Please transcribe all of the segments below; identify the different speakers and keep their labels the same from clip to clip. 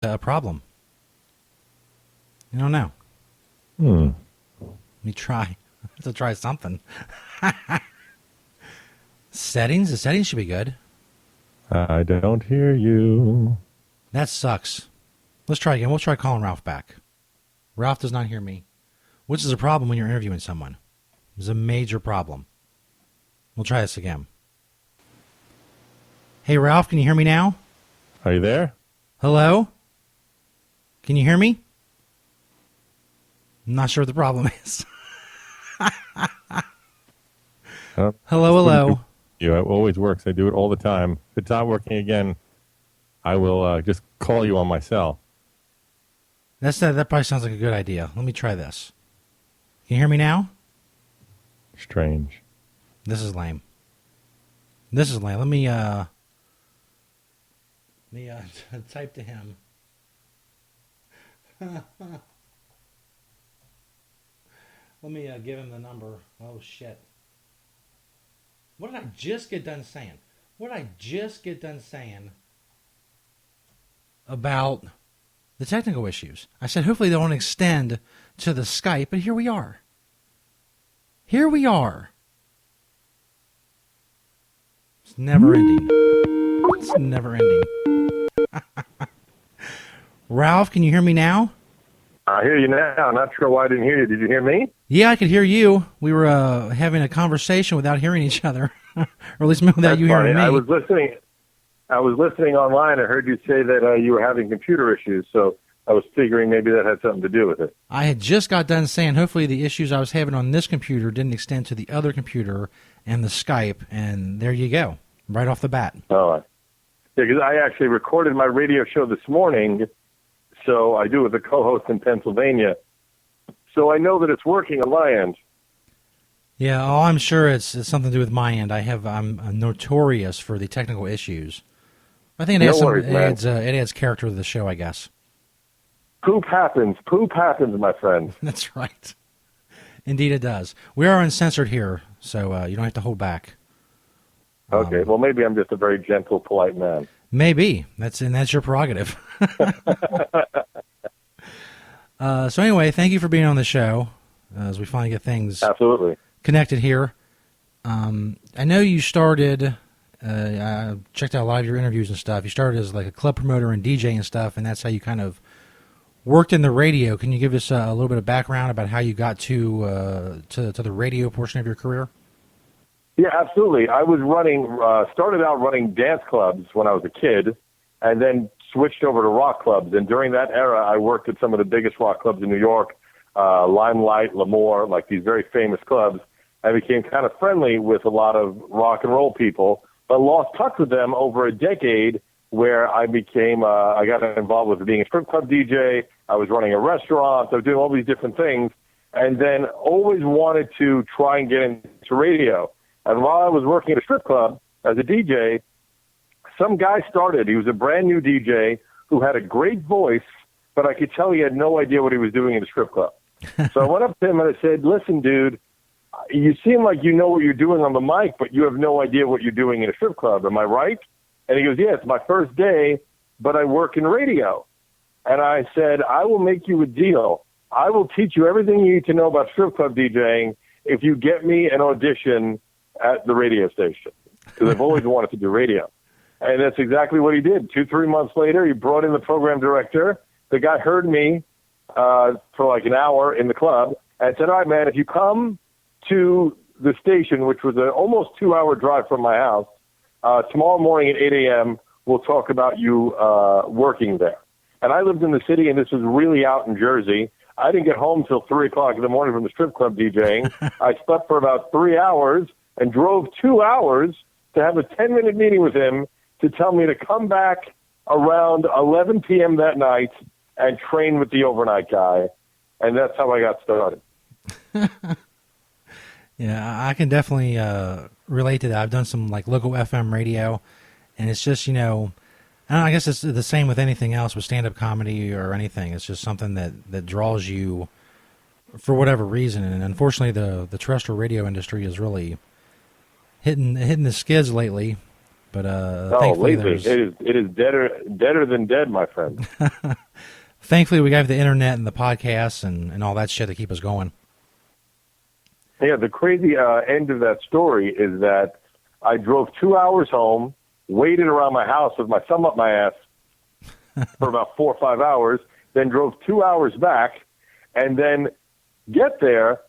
Speaker 1: a problem. I don't know.
Speaker 2: Let
Speaker 1: me try. I have to try something. Settings? The settings should be good.
Speaker 2: I don't hear you.
Speaker 1: That sucks. Let's try again. We'll try calling Ralph back. Ralph does not hear me, which is a problem when you're interviewing someone. It's a major problem. We'll try this again. Hey, Ralph, can you hear me now?
Speaker 2: Are you there?
Speaker 1: Hello? Can you hear me? I'm not sure what the problem is. Hello.
Speaker 2: It always works. I do it all the time. If it's not working again, I will just call you on my cell.
Speaker 1: That probably sounds like a good idea. Let me try this. Can you hear me now?
Speaker 2: Strange.
Speaker 1: This is lame. Let me type to him. Let me give him the number. Oh, shit. What did I just get done saying? About the technical issues? I said hopefully they won't extend to the Skype, but here we are. It's never ending. Ralph, can you hear me now?
Speaker 3: I hear you now. I'm not sure why I didn't hear you. Did you hear me?
Speaker 1: Yeah, I could hear you. We were having a conversation without hearing each other, or at least without you hearing me.
Speaker 3: I was listening online. I heard you say that you were having computer issues, so I was figuring maybe that had something to do with it.
Speaker 1: I had just got done saying hopefully the issues I was having on this computer didn't extend to the other computer and the Skype, and there you go, right off the bat.
Speaker 3: Oh, yeah, because I actually recorded my radio show this morning, so I do with a co-host in Pennsylvania. So I know that it's working on my end.
Speaker 1: Yeah, I'm sure it's something to do with my end. I'm notorious for the technical issues. I think it adds character to the show, I guess.
Speaker 3: Poop happens, my friend.
Speaker 1: That's right. Indeed it does. We are uncensored here, so you don't have to hold back.
Speaker 3: Okay, well, maybe I'm just a very gentle, polite man.
Speaker 1: Maybe. That's your prerogative. So anyway, thank you for being on the show as we finally get things
Speaker 3: absolutely
Speaker 1: connected here. I know you started, I checked out a lot of your interviews and stuff. You started as like a club promoter and DJ and stuff, and that's how you kind of worked in the radio. Can you give us a little bit of background about how you got to the radio portion of your career?
Speaker 3: Yeah, absolutely. I was started out running dance clubs when I was a kid, and then switched over to rock clubs. And during that era, I worked at some of the biggest rock clubs in New York, Limelight, L'Amour, like these very famous clubs. I became kind of friendly with a lot of rock and roll people, but lost touch with them over a decade where I got involved with being a strip club DJ. I was running a restaurant. I was doing all these different things, and then always wanted to try and get into radio. And while I was working at a strip club as a DJ, some guy started. He was a brand new DJ who had a great voice, but I could tell he had no idea what he was doing in the strip club. So I went up to him and I said, "Listen, dude, you seem like you know what you're doing on the mic, but you have no idea what you're doing in a strip club. Am I right?" And he goes, "Yeah, it's my first day, but I work in radio." And I said, "I will make you a deal. I will teach you everything you need to know about strip club DJing if you get me an audition at the radio station, because I've always wanted to do radio." And that's exactly what he did. 2-3 months later, he brought in the program director. The guy heard me for like an hour in the club and said, "All right, man, if you come to the station," which was an almost 2-hour drive from my house, "tomorrow morning at 8 a.m., we'll talk about you working there." And I lived in the city, and this was really out in Jersey. I didn't get home till 3 o'clock in the morning from the strip club DJing. I slept for about 3 hours and drove 2 hours to have a 10-minute meeting with him to tell me to come back around 11 p.m. that night and train with the overnight guy. And that's how I got started.
Speaker 1: Yeah, I can definitely relate to that. I've done some like local FM radio, and it's just, I guess it's the same with anything else with stand-up comedy or anything. It's just something that draws you for whatever reason. And unfortunately, the terrestrial radio industry is really hitting the skids lately. But
Speaker 3: Oh,
Speaker 1: thankfully,
Speaker 3: lately it is deader than dead, my friend.
Speaker 1: thankfully we got the internet and the podcasts and all that shit to keep us going.
Speaker 3: Yeah, the crazy end of that story is that I drove 2 hours home, waited around my house with my thumb up my ass for about 4 or 5 hours, then drove 2 hours back, and then get there.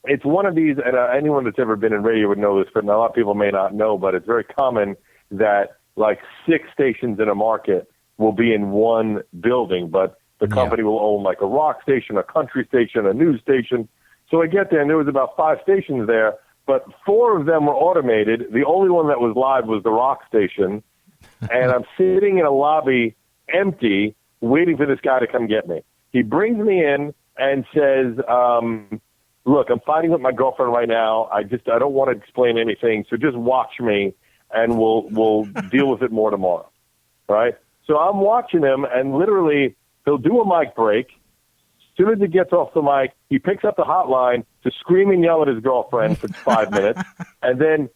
Speaker 3: It's one of these, and anyone that's ever been in radio would know this, but a lot of people may not know, but it's very common that like 6 stations in a market will be in one building, but the company will own like a rock station, a country station, a news station. So I get there, and there was about 5 stations there, but 4 of them were automated. The only one that was live was the rock station, and I'm sitting in a lobby empty, waiting for this guy to come get me. He brings me in and says, look, I'm fighting with my girlfriend right now. I don't want to explain anything, so just watch me, and we'll deal with it more tomorrow, right? So I'm watching him, and literally he'll do a mic break. As soon as he gets off the mic, he picks up the hotline to scream and yell at his girlfriend for 5 minutes, and then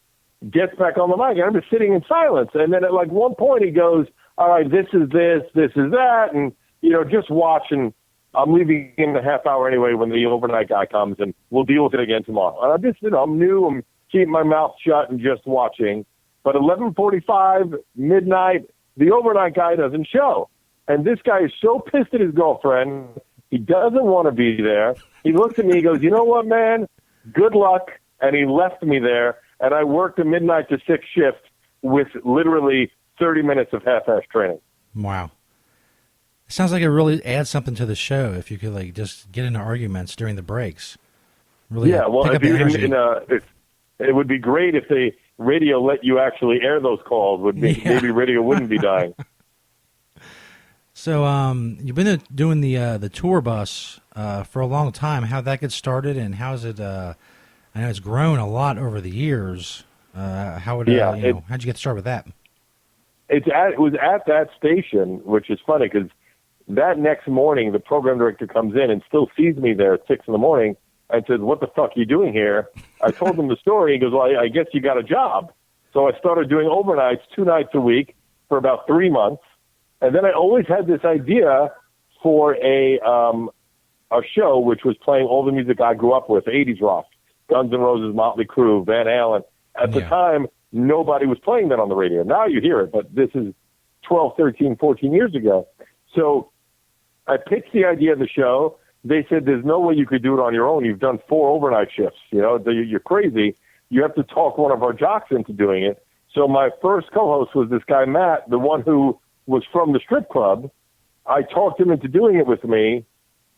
Speaker 3: gets back on the mic. And I'm just sitting in silence. And then at like one point he goes, all right, this is that, and, just watch, and I'm leaving in a half hour anyway when the overnight guy comes, and we'll deal with it again tomorrow. And I'm just, I'm new, I'm keeping my mouth shut and just watching. But 11:45, midnight, the overnight guy doesn't show. And this guy is so pissed at his girlfriend, he doesn't want to be there. He looks at me, he goes, you know what, man? Good luck. And he left me there, and I worked a midnight to 6 shift with literally 30 minutes of half-ass training.
Speaker 1: Wow. It sounds like it really adds something to the show if you could like just get into arguments during the breaks. Really,
Speaker 3: yeah, well,
Speaker 1: pick up the energy.
Speaker 3: It would be great if the radio let you actually air those calls. Maybe radio wouldn't be dying.
Speaker 1: So you've been doing the tour bus for a long time. How'd that get started, and how's it? I know it's grown a lot over the years. How'd you get started with that?
Speaker 3: It was at that station, which is funny because that next morning the program director comes in and still sees me there at 6 a.m. and says, "What the fuck are you doing here?" I told him the story. He goes, "Well, I guess you got a job." So I started doing overnights 2 nights a week for about 3 months. And then I always had this idea for a show which was playing all the music I grew up with, 80s rock, Guns N' Roses, Motley Crue, Van Halen. At the time, nobody was playing that on the radio. Now you hear it, but this is 12, 13, 14 years ago. So I pitched the idea of the show. They said, there's no way you could do it on your own. You've done 4 overnight shifts. You're crazy. You have to talk one of our jocks into doing it. So my first co-host was this guy, Matt, the one who was from the strip club. I talked him into doing it with me,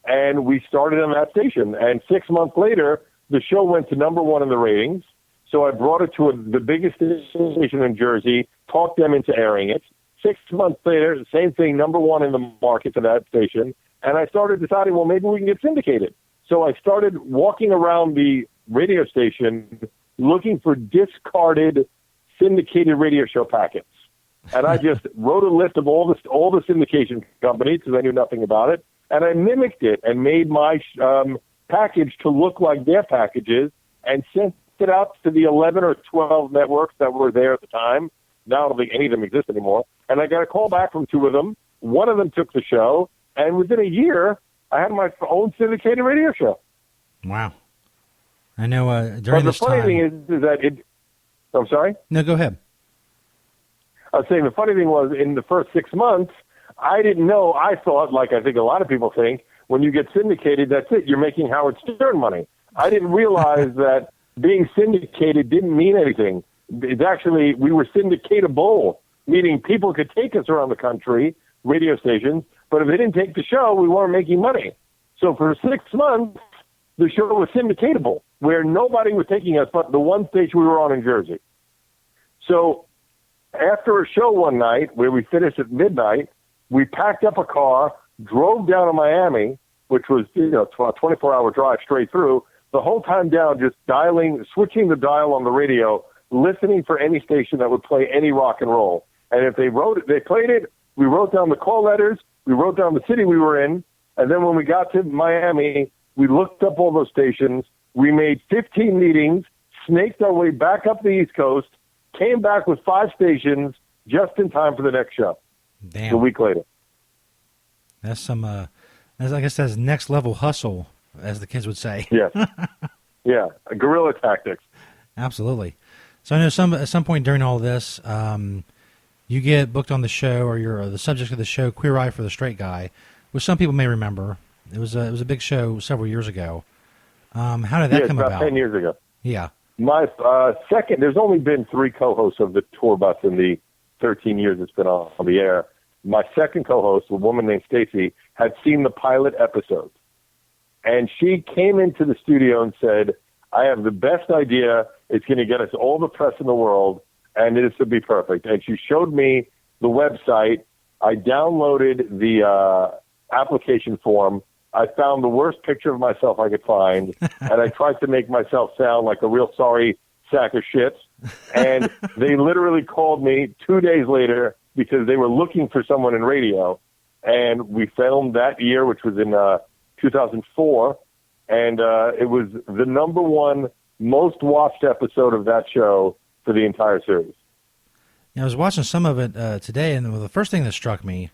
Speaker 3: and we started on that station. And 6 months later, the show went to #1 in the ratings. So I brought it to the biggest station in Jersey, talked them into airing it. 6 months later, the same thing, #1 in the market for that station. And I started deciding, well, maybe we can get syndicated. So I started walking around the radio station looking for discarded syndicated radio show packets. And I just wrote a list of all the syndication companies because I knew nothing about it. And I mimicked it and made my package to look like their packages and sent it out to the 11 or 12 networks that were there at the time. Now I don't think any of them exist anymore. And I got a call back from 2 of them. One of them took the show. And within a year, I had my own syndicated radio show.
Speaker 1: Wow. I know during this time...
Speaker 3: But the funny thing is that I'm sorry?
Speaker 1: No, go ahead.
Speaker 3: I was saying the funny thing was in the first 6 months, I didn't know. I thought, like I think a lot of people think, when you get syndicated, that's it. You're making Howard Stern money. I didn't realize that being syndicated didn't mean anything. It's actually, we were syndicatable, meaning people could take us around the country, radio stations, but if they didn't take the show, we weren't making money. So for 6 months, the show was syndicatable, where nobody was taking us but the one station we were on in Jersey. So after a show one night where we finished at midnight, we packed up a car, drove down to Miami, which was a 24-hour drive straight through, the whole time down just switching the dial on the radio, listening for any station that would play any rock and roll. And if they played it, we wrote down the call letters, we wrote down the city we were in, and then when we got to Miami, we looked up all those stations, we made 15 meetings, snaked our way back up the East Coast, came back with 5 stations just in time for the next show.
Speaker 1: Damn.
Speaker 3: A week later.
Speaker 1: That's some, I guess that's next level hustle, as the kids would say.
Speaker 3: Yeah. Yeah. Guerrilla tactics.
Speaker 1: Absolutely. So I know at some point during all this, you get booked on the show, or you're the subject of the show, Queer Eye for the Straight Guy, which some people may remember. It was a big show several years ago. How did that come about?
Speaker 3: 10 years ago.
Speaker 1: Yeah.
Speaker 3: My second, there's only been 3 co-hosts of the tour bus in the 13 years it's been on the air. My second co-host, a woman named Stacy, had seen the pilot episode. And she came into the studio and said, I have the best idea. It's going to get us all the press in the world, and this would be perfect. And she showed me the website. I downloaded the application form. I found the worst picture of myself I could find, and I tried to make myself sound like a real sorry sack of shit. And they literally called me 2 days later because they were looking for someone in radio. And we filmed that year, which was in 2004, and it was the number 1 most watched episode of that show for the entire series.
Speaker 1: I was watching some of it today, and the first thing that struck me,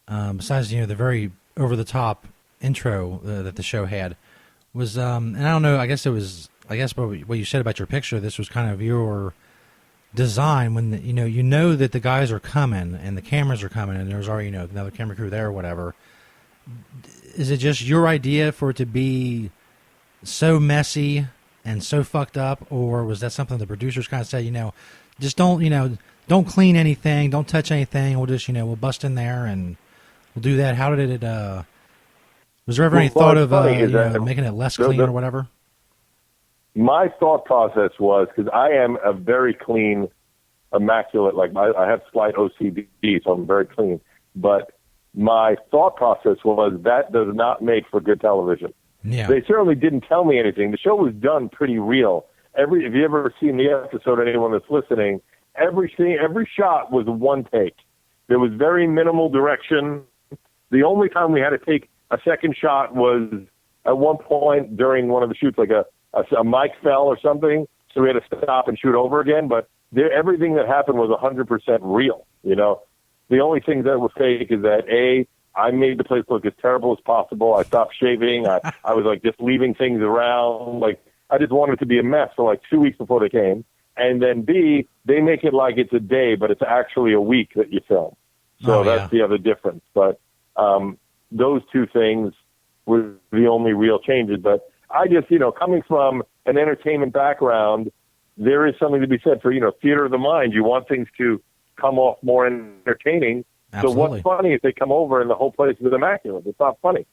Speaker 1: besides the very over the top intro that the show had, was and I don't know, I guess what you said about your picture. This was kind of your design when you know that the guys are coming and the cameras are coming, and there's already another camera crew there or whatever. Is it just your idea for it to be so messy and so fucked up, or was that something the producers kind of said, just don't clean anything, don't touch anything, we'll just, we'll bust in there and we'll do that? How did it, was there ever any thought of making it less clean or whatever?
Speaker 3: My thought process was, because I am a very clean, immaculate, like I have slight OCD, so I'm very clean, but my thought process was that does not make for good television.
Speaker 1: Yeah.
Speaker 3: They certainly didn't tell me anything. The show was done pretty real. If you ever seen the episode, anyone that's listening, every shot was one take. There was very minimal direction. The only time we had to take a second shot was at one point during one of the shoots, like a mic fell or something, so we had to stop and shoot over again. But everything that happened was 100% real, The only thing that was fake is that, I made the place look as terrible as possible. I stopped shaving. I was like just leaving things around. Like I just wanted it to be a mess for like 2 weeks before they came. And then B, they make it like it's a day, but it's actually a week that you film. So that's the other difference. But those two things were the only real changes. But I just, coming from an entertainment background, there is something to be said for, theater of the mind. You want things to come off more entertaining.
Speaker 1: Absolutely.
Speaker 3: So what's funny if they come over and the whole place is immaculate? It's not funny.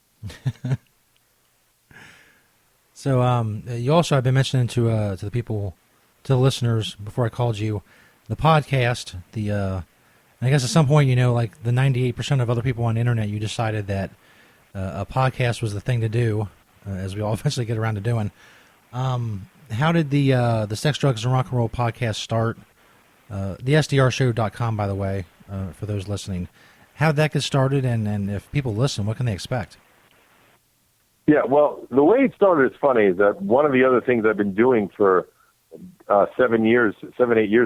Speaker 1: So you also have been mentioning to the people, to the listeners, before I called you, the podcast. I guess at some point, like the 98% of other people on the internet, you decided that a podcast was the thing to do, as we all eventually get around to doing. How did the Sex, Drugs, and Rock and Roll podcast start? The SDRshow.com, by the way, for those listening. How did that get started, and if people listen, what can they expect?
Speaker 3: Yeah, well, the way it started is funny, is that one of the other things I've been doing for 8 years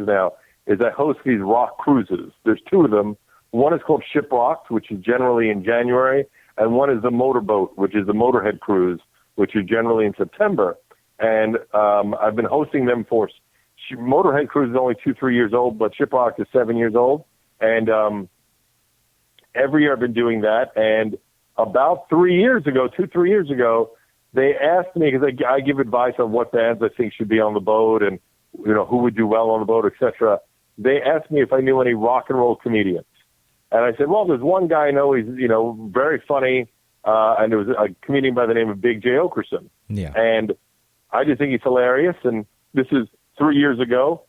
Speaker 3: now, is I host these rock cruises. There's 2 of them. One is called Shiprocked, which is generally in January, and one is the Motorboat, which is the Motorhead cruise, which is generally in September. And I've been hosting them for Motorhead cruise is only 2-3 years old, but Shiprocked is 7 years old. And every year I've been doing that. And about 3 years ago, 2-3 years ago, they asked me, because I give advice on what bands I think should be on the boat and, who would do well on the boat, etc. They asked me if I knew any rock and roll comedians. And I said, well, there's one guy I know, he's, very funny, and there was a comedian by the name of Big J. Okerson.
Speaker 1: Yeah.
Speaker 3: And I just think he's hilarious, and this is 3 years ago.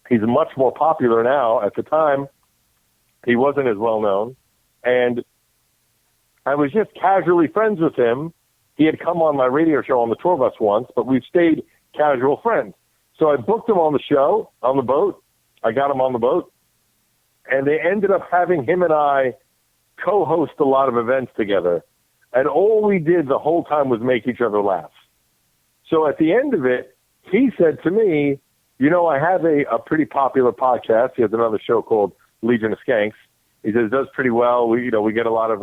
Speaker 3: He's much more popular now. At the time, he wasn't as well known. And I was just casually friends with him. He had come on my radio show on the tour bus once, but we've stayed casual friends. So I booked him on the show, on the boat. I got him on the boat. And they ended up having him and I co-host a lot of events together. And all we did the whole time was make each other laugh. So at the end of it, he said to me, I have a pretty popular podcast. He has another show called Legion of Skanks. He says it does pretty well. We get a lot of